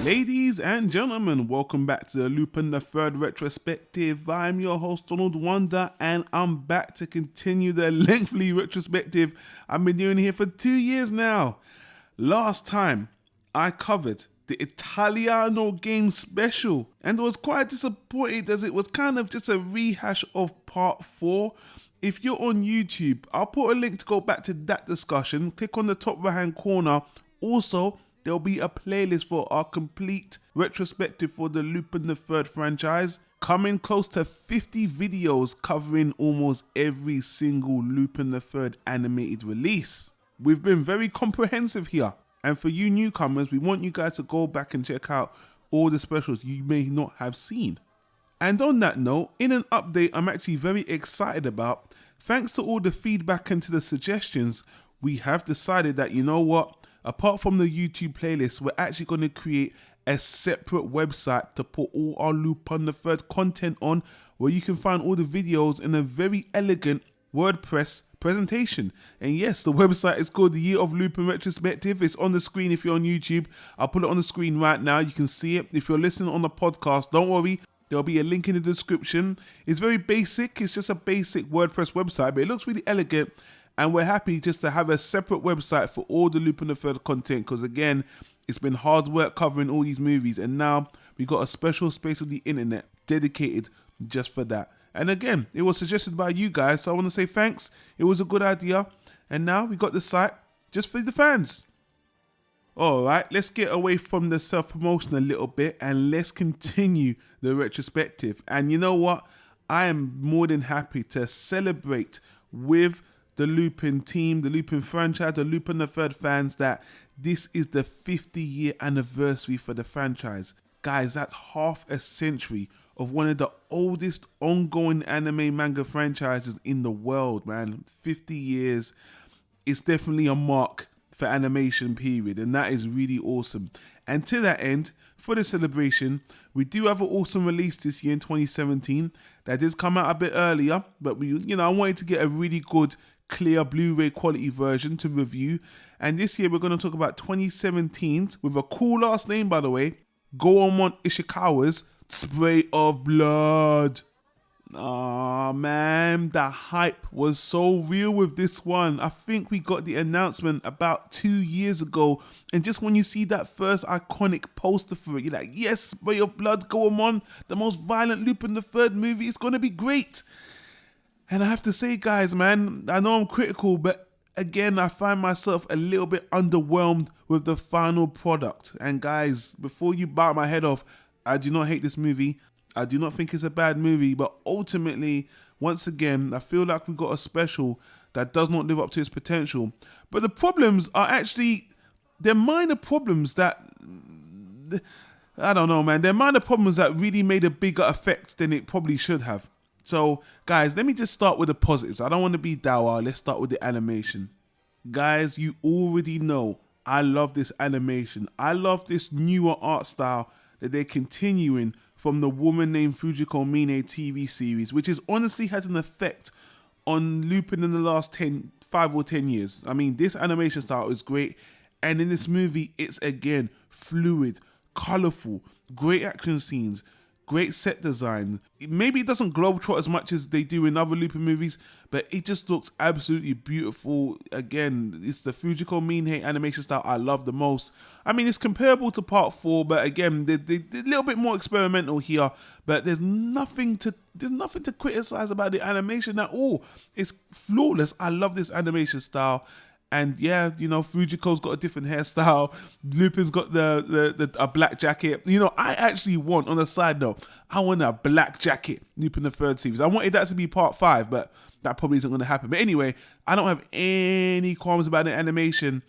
Ladies and gentlemen, welcome back to the Lupin the Third retrospective. I'm your host Donald Wonder, and I'm back to continue the lengthy retrospective I've been doing here for 2 years now. Last time I covered the Italiano game special, and I was quite disappointed as it was kind of just a rehash of part 4. If you're on YouTube, I'll put a link to go back to that discussion. Click on the top right hand corner. Also, there'll be a playlist for our complete retrospective for the Lupin the Third franchise, coming close to 50 videos covering almost every single Lupin the Third animated release. We've been very comprehensive here, and for you newcomers, we want you guys to go back and check out all the specials you may not have seen. And on that note, in an update I'm actually very excited about, thanks to all the feedback and to the suggestions, we have decided that, you know what, apart from the YouTube playlist, we're actually going to create a separate website to put all our Lupin the Third content on, where you can find all the videos in a very elegant WordPress presentation. And yes, the website is called the Year of Lupin Retrospective. It's on the screen if you're on YouTube. I'll put it on the screen right now. You can see it. If you're listening on the podcast, don't worry. There'll be a link in the description. It's very basic. It's just a basic WordPress website, but it looks really elegant. And we're happy just to have a separate website for all the Lupin the Third content, because again, it's been hard work covering all these movies, and now we got a special space on the internet dedicated just for that. And again, it was suggested by you guys, so I want to say thanks. It was a good idea, and now we got the site just for the fans. Alright, let's get away from the self-promotion a little bit and let's continue the retrospective. And you know what? I am more than happy to celebrate with the Lupin team, the Lupin franchise, the Lupin the Third fans, that this is the 50-year anniversary for the franchise. Guys, that's half a century of one of the oldest ongoing anime manga franchises in the world, man. 50 years is definitely a mark for animation period, and that is really awesome. And to that end, for the celebration, we do have an awesome release this year in 2017 that does come out a bit earlier, but I wanted to get a really good clear Blu-ray quality version to review. And this year we're going to talk about 2017's, with a cool last name by the way, Goemon Ishikawa's Spray of Blood. Oh man, the hype was so real with this one. I think we got the announcement about 2 years ago, and just when you see that first iconic poster for it, you're like, yes, Spray of Blood, Goemon, the most violent Lupin the Third movie, it's going to be great. And I have to say, guys, man, I know I'm critical, but again, I find myself a little bit underwhelmed with the final product. And guys, before you bite my head off, I do not hate this movie. I do not think it's a bad movie, but ultimately, once again, I feel like we got a special that does not live up to its potential. But the problems are actually, they're minor problems that, I don't know, man. They're minor problems that really made a bigger effect than it probably should have. So, guys, let me just start with the positives. I don't want to be dour. Let's start with the animation. Guys, you already know I love this animation. I love this newer art style that they're continuing from the Woman Named Fujiko Mine TV series, which is honestly has an effect on Lupin in the last 5 or 10 years. I mean, this animation style is great. And in this movie, it's again fluid, colorful, great action scenes, great set design. Maybe it doesn't globetrot as much as they do in other Lupin movies, but it just looks absolutely beautiful. Again, it's the Fujiko Mine animation style I love the most. I mean, it's comparable to part 4, but again, they're a little bit more experimental here. But there's nothing to criticize about the animation at all. It's flawless. I love this animation style. And yeah, Fujiko's got a different hairstyle. Lupin's got a black jacket. I actually want, on a side note, I want a black jacket Lupin the Third series. I wanted that to be part 5, but that probably isn't going to happen. But anyway, I don't have any qualms about the animation.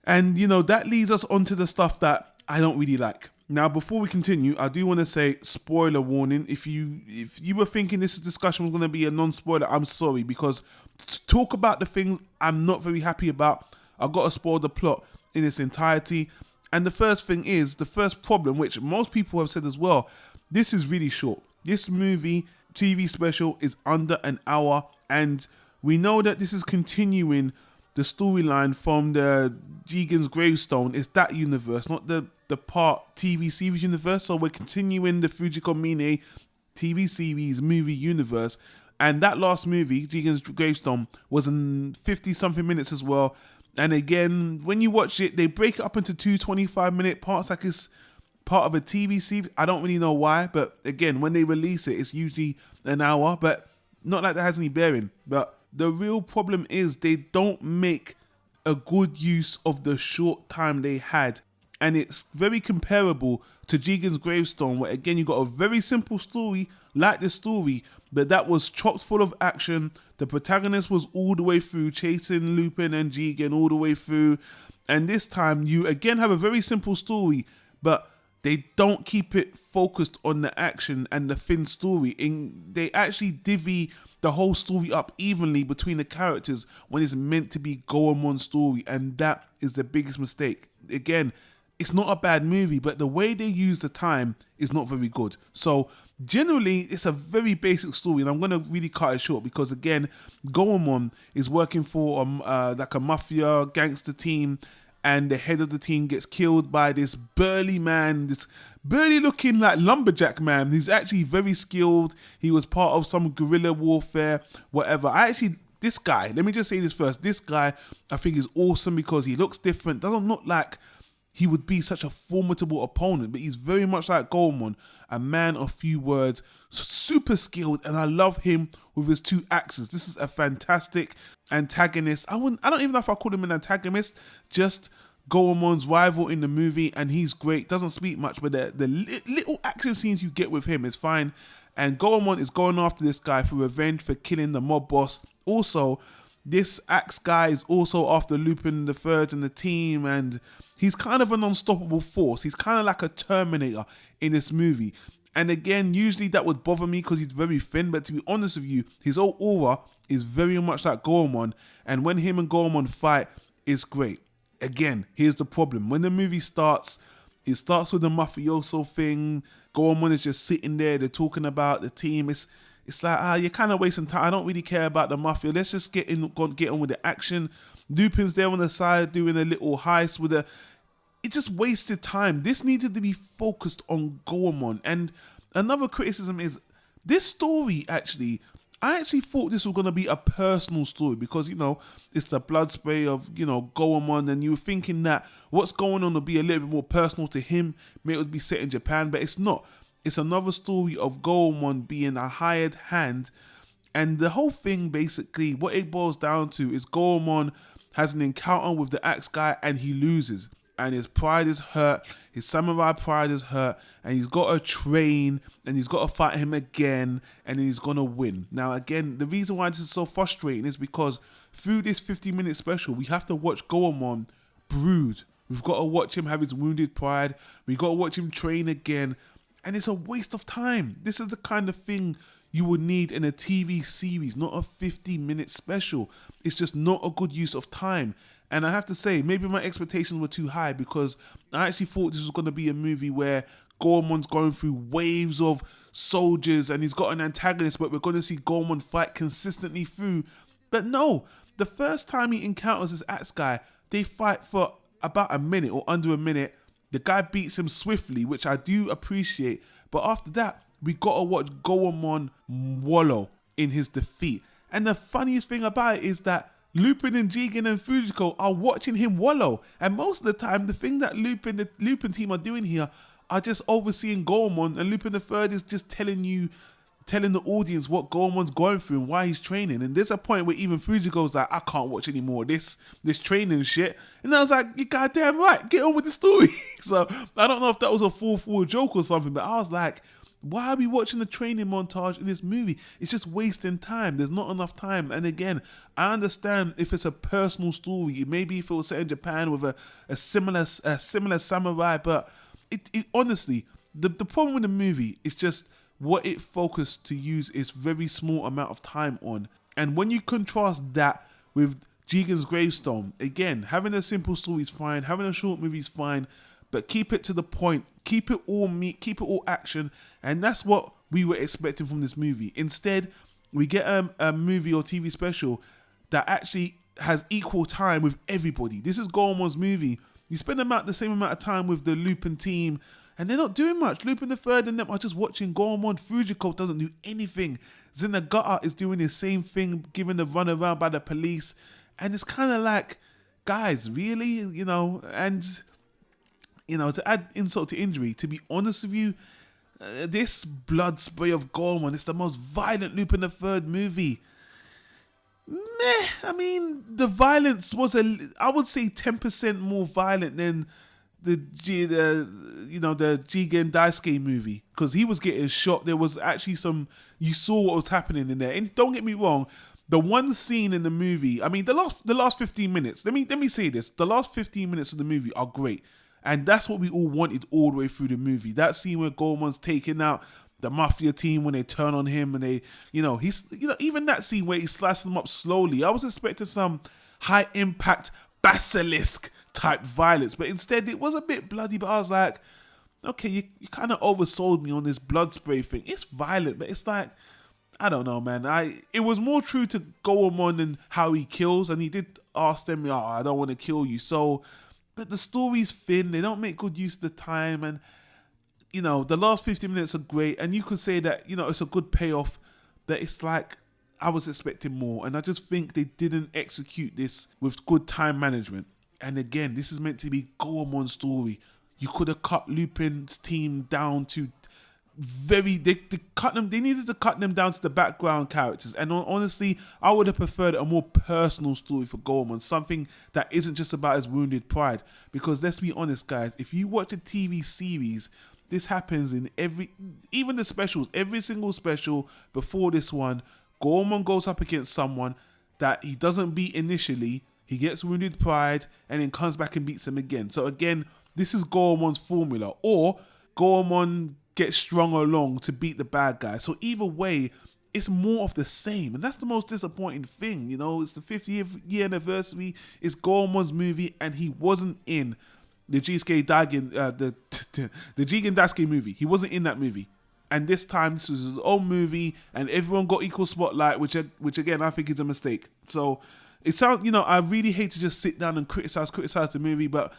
And, that leads us onto the stuff that I don't really like. Now, before we continue, I do want to say spoiler warning. If you were thinking this discussion was going to be a non-spoiler, I'm sorry, because to talk about the things I'm not very happy about, I've got to spoil the plot in its entirety. And the first thing is, the first problem, which most people have said as well, this is really short. This movie, TV special, is under an hour, and we know that this is continuing the storyline from the Jigen's gravestone. It's that universe, not the part TV series universe. So we're continuing the Fujiko Mine TV series movie universe. And that last movie, Jigen's gravestone, was in 50 something minutes as well. And again, when you watch it, they break it up into two 25-minute parts, like it's part of a TV series. I don't really know why, but again, when they release it, it's usually an hour, but not like that has any bearing. But the real problem is they don't make a good use of the short time they had. And it's very comparable to Jigen's gravestone, where again, you got a very simple story, like the story, but that was chock full of action. The protagonist was all the way through, chasing Lupin and Jigen all the way through. And this time, you again have a very simple story, but they don't keep it focused on the action and the thin story. They actually divvy the whole story up evenly between the characters when it's meant to be Goemon's story, and that is the biggest mistake. Again, it's not a bad movie, but the way they use the time is not very good. So generally, it's a very basic story, and I'm going to really cut it short because, again, Goemon is working for like a mafia gangster team, and the head of the team gets killed by this burly man, this burly looking like lumberjack man who's actually very skilled. He was part of some guerrilla warfare, whatever. This guy, let me just say this first. This guy, I think, is awesome because he looks different, doesn't look like he would be such a formidable opponent, but he's very much like Goemon, a man of few words, super skilled, and I love him with his two axes. This is a fantastic antagonist. I don't even know if I call him an antagonist, just Goemon's rival in the movie, and he's great. Doesn't speak much, but the little action scenes you get with him is fine. And Goemon is going after this guy for revenge for killing the mob boss. Also, this axe guy is also after Lupin the Third and the team, and he's kind of an unstoppable force. He's kind of like a Terminator in this movie. And again, usually that would bother me because he's very thin, but to be honest with you, his whole aura is very much like Goemon, and when him and Goemon fight, it's great. Again, here's the problem. When the movie starts, it starts with the mafioso thing. Goemon is just sitting there, they're talking about the team. It's like, you're kind of wasting time. I don't really care about the mafia. Let's just get on with the action. Lupin's there on the side doing a little heist with it just wasted time. This needed to be focused on Goemon. And another criticism is this story I actually thought this was going to be a personal story because, it's the blood spray of, Goemon, and you were thinking that what's going on will be a little bit more personal to him. Maybe it would be set in Japan, but it's not. It's another story of Goemon being a hired hand. And the whole thing, basically, what it boils down to is Goemon has an encounter with the axe guy and he loses. And his pride is hurt, his samurai pride is hurt, and he's got to train, and he's got to fight him again, and he's going to win. Now, again, the reason why this is so frustrating is because through this 50-minute special, we have to watch Goemon brood. We've got to watch him have his wounded pride. We've got to watch him train again, and it's a waste of time. This is the kind of thing you would need in a TV series, not a 50-minute special. It's just not a good use of time. And I have to say, maybe my expectations were too high because I actually thought this was going to be a movie where Goemon's going through waves of soldiers and he's got an antagonist, but we're going to see Goemon fight consistently through. But no, the first time he encounters this axe guy, they fight for about a minute or under a minute. The guy beats him swiftly, which I do appreciate. But after that, we got to watch Goemon wallow in his defeat. And the funniest thing about it is that Lupin and Jigen and Fujiko are watching him wallow. And most of the time, the thing that the Lupin team are doing here are just overseeing Goemon, and Lupin the Third is just telling the audience what Goemon's going through and why he's training. And there's a point where even Fujiko's like, I can't watch any more of this training shit. And I was like, you're goddamn right, get on with the story. So I don't know if that was a 4-4 joke or something, but I was like, why are we watching the training montage in this movie? It's just wasting time. There's not enough time. And again, I understand if it's a personal story. Maybe if it was set in Japan with a similar samurai, but it honestly, the problem with the movie is just what it focused to use its very small amount of time on. And when you contrast that with Jigen's Gravestone, again, having a simple story is fine, having a short movie is fine, but keep it to the point, keep it all meat, keep it all action, and that's what we were expecting from this movie. Instead, we get a movie or TV special that actually has equal time with everybody. This is Goemon's movie. You spend the same amount of time with the Lupin team, and they're not doing much. Lupin the Third and them are just watching Goemon. Fujiko doesn't do anything. Zenagata is doing the same thing, giving the run around by the police. And it's kind of like, guys, really? You know, and, you know, to add insult to injury, to be honest with you, this blood spray of Goemon is the most violent Lupin the Third movie. Meh, I mean, the violence was I would say 10% more violent than the Jigen Daisuke movie, because he was getting shot. There was actually you saw what was happening in there. And don't get me wrong, the one scene in the movie, I mean, the last 15 minutes, let me say this, the last 15 minutes of the movie are great. And that's what we all wanted all the way through the movie. That scene where Goemon's taking out the mafia team when they turn on him, and they, even that scene where he slices them up slowly. I was expecting some high impact basilisk type violence, but instead it was a bit bloody. But I was like, okay, you kind of oversold me on this blood spray thing. It's violent, but it's like, I don't know, man. It was more true to Goemon and how he kills, and he did ask them, "Oh, I don't want to kill you." So, but the story's thin. They don't make good use of the time, and the last 15 minutes are great, and you could say that it's a good payoff. But it's like I was expecting more, and I just think they didn't execute this with good time management. And again, this is meant to be Goemon's story. You could have cut Lupin's team down to they needed to cut them down to the background characters. And honestly, I would have preferred a more personal story for Goemon, something that isn't just about his wounded pride. Because let's be honest, guys, if you watch a TV series, this happens in even the specials, every single special before this one, Goemon goes up against someone that he doesn't beat initially, he gets wounded pride, and then comes back and beats him again. So again, this is Goemon's formula. Or Goemon gets strung along to beat the bad guy. So either way, it's more of the same. And that's the most disappointing thing. It's the 50th year anniversary. It's Goemon's movie, and he wasn't in the Jigen Daisuke movie. He wasn't in that movie. And this time, this was his own movie, and everyone got equal spotlight, which again, I think is a mistake. So it sounds, I really hate to just sit down and criticize the movie, but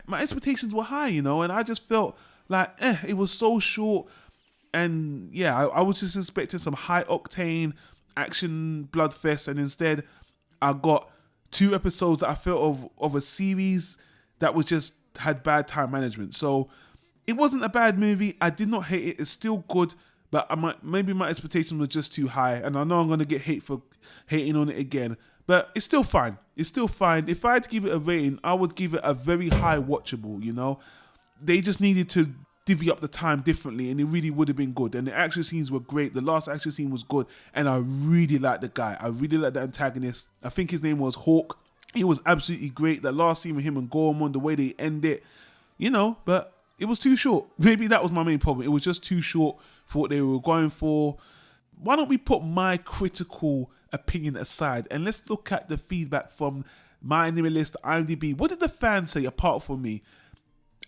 my expectations were high, and I just felt like, it was so short. And yeah, I was just expecting some high octane action bloodfest, and instead I got 2 episodes that I felt of a series that was just had bad time management. So it wasn't a bad movie. I did not hate it. It's still good, but maybe my expectations were just too high, and I know I'm going to get hate for hating on it again, but it's still fine. It's still fine. If I had to give it a rating, I would give it a very high watchable. They just needed to divvy up the time differently, and it really would have been good. And the action scenes were great. The last action scene was good, and I really liked the guy. I really liked the antagonist. I think his name was Hawk. He was absolutely great. That last scene with him and Goemon, the way they end it, but it was too short. Maybe that was my main problem. It was just too short for what they were going for. Why don't we put my critical opinion aside, and let's look at the feedback from my anime list, IMDb. What did the fans say apart from me?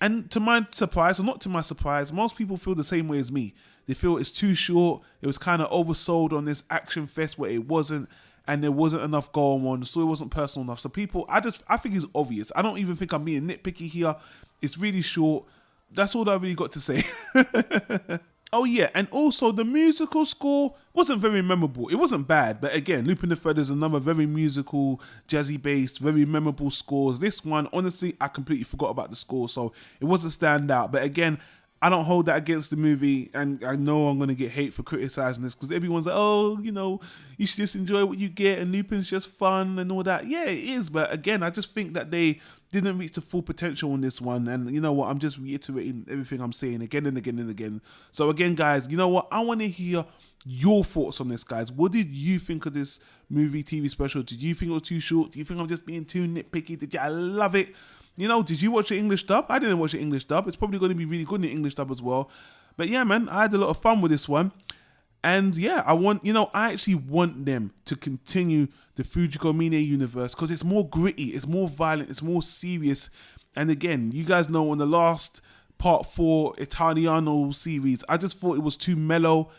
And to my surprise, or not to my surprise, most people feel the same way as me. They feel it's too short. It was kind of oversold on this action fest where it wasn't, and there wasn't enough going on. The story wasn't personal enough. So people, I think it's obvious. I don't even think I'm being nitpicky here. It's really short. That's all I really got to say. Oh yeah, and also the musical score wasn't very memorable. It wasn't bad, but again, Lupin the Third is another very musical, jazzy-based, very memorable scores. This one, honestly, I completely forgot about the score, so it wasn't stand out. But again, I don't hold that against the movie, and I know I'm going to get hate for criticizing this, because everyone's like, oh, you should just enjoy what you get, and Lupin's just fun and all that. Yeah, it is, but again, I just think that they didn't reach the full potential on this one, and you know what, I'm just reiterating everything I'm saying again and again and again. So again, guys, you know what, I want to hear your thoughts on this, guys. What did you think of this movie TV special? Did you think it was too short? Do you think I'm just being too nitpicky? Did you love it? You know, did you watch the English dub? I didn't watch the English dub. It's probably going to be really good in the English dub as well. But yeah, man, I had a lot of fun with this one. And yeah, I actually want them to continue the Fujiko Mine universe because it's more gritty, it's more violent, it's more serious. And again, you guys know on the last part 4 Italiano series, I just thought it was too mellow,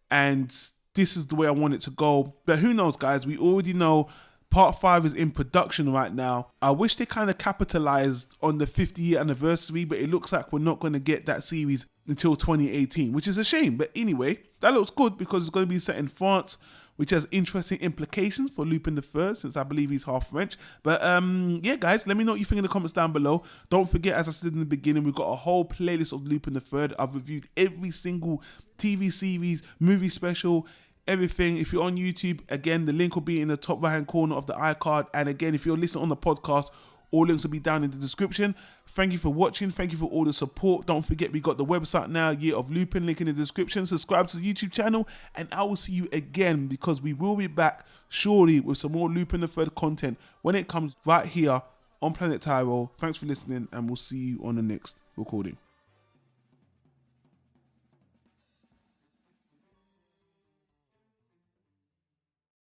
and this is the way I want it to go. But who knows, guys? We already know part 5 is in production right now. I wish they kind of capitalized on the 50-year anniversary, but it looks like we're not going to get that series until 2018, which is a shame. But anyway, that looks good because it's going to be set in France, which has interesting implications for Lupin the Third, since I believe he's half French. But yeah, guys, let me know what you think in the comments down below. Don't forget, as I said in the beginning, we've got a whole playlist of Lupin the Third. I've reviewed every single TV series, movie special, everything. If you're on YouTube, again, the link will be in the top right hand corner of the iCard. And again, if you're listening on the podcast, all links will be down in the description. Thank you for watching. Thank you for all the support. Don't forget, we got the website now, YearOfLupin, link in the description. Subscribe to the YouTube channel, and I will see you again, because we will be back surely with some more Lupin the Third content when it comes right here on Planet Tyro. Thanks for listening, and we'll see you on the next recording.